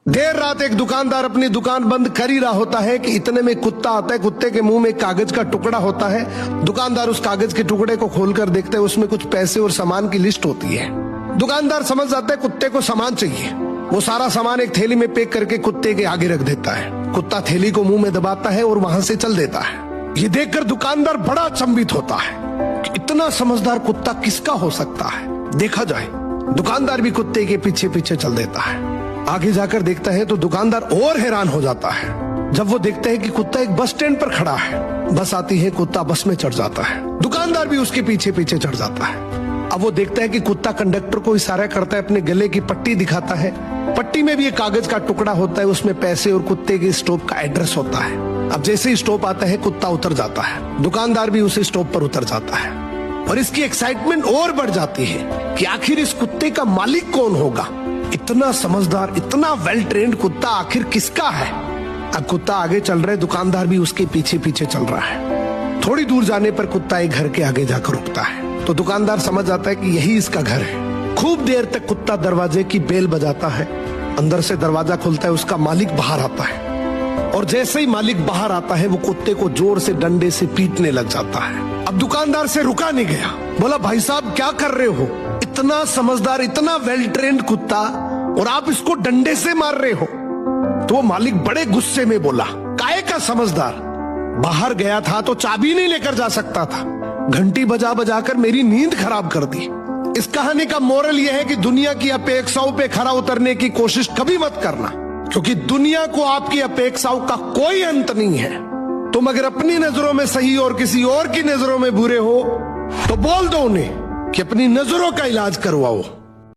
देर रात एक दुकानदार अपनी दुकान बंद कर ही रहा होता है कि इतने में कुत्ता आता है। कुत्ते के मुंह में एक कागज का टुकड़ा होता है। दुकानदार उस कागज के टुकड़े को खोलकर देखता है, उसमें कुछ पैसे और सामान की लिस्ट होती है। दुकानदार समझ जाता है कुत्ते को सामान चाहिए। वो सारा सामान एक थैली में पैक करके कुत्ते के आगे रख देता है। कुत्ता थैली को मुंह में दबाता है और वहां से चल देता है। ये देखकर दुकानदार बड़ा अचंभित होता है कि इतना समझदार कुत्ता किसका हो सकता है। देखा जाए, दुकानदार भी कुत्ते के पीछे पीछे चल देता है। आगे जाकर देखता है तो दुकानदार और हैरान हो जाता है जब वो देखता है कि कुत्ता एक बस स्टैंड पर खड़ा है। बस आती है, कुत्ता बस में चढ़ जाता है। दुकानदार भी उसके पीछे पीछे चढ़ जाता है। अब वो देखता है कि कुत्ता कंडक्टर को इशारा करता है, अपने गले की पट्टी दिखाता है। पट्टी में भी एक कागज का टुकड़ा होता है, उसमें पैसे और कुत्ते के स्टॉप का एड्रेस होता है। अब जैसे ही स्टॉप आता है, कुत्ता उतर जाता है। दुकानदार भी उस स्टॉप पर उतर जाता है और इसकी एक्साइटमेंट और बढ़ जाती है कि आखिर इस कुत्ते का मालिक कौन होगा। इतना समझदार, इतना वेल ट्रेन्ड कुत्ता आखिर किसका है। अब कुत्ता आगे चल रहा है, दुकानदार भी उसके पीछे पीछे चल रहा है। थोड़ी दूर जाने पर कुत्ता एक घर के आगे जाकर रुकता है तो दुकानदार समझ जाता है कि यही इसका घर है। खूब देर तक कुत्ता दरवाजे की बेल बजाता है। अंदर से दरवाजा खुलता है, उसका मालिक बाहर आता है और जैसे ही मालिक बाहर आता है वो कुत्ते को जोर से डंडे से पीटने लग जाता है। अब दुकानदार से रुका नहीं गया, बोला भाई साहब क्या कर रहे हो, इतना समझदार, इतना वेल ट्रेन्ड कुत्ता और आप इसको डंडे से मार रहे हो। तो वो मालिक बड़े गुस्से में बोला, काहे का समझदार, बाहर गया था तो चाबी नहीं लेकर जा सकता था, घंटी बजा बजा कर मेरी नींद खराब कर दी। इस कहानी का मोरल यह है कि दुनिया की अपेक्षाओं पे खरा उतरने की कोशिश कभी मत करना, क्योंकि दुनिया को आपकी अपेक्षाओं का कोई अंत नहीं है। तुम अगर अपनी नजरों में सही और किसी और की नजरों में बुरे हो तो बोल दो उन्हें कि अपनी नजरों का इलाज करवाओ।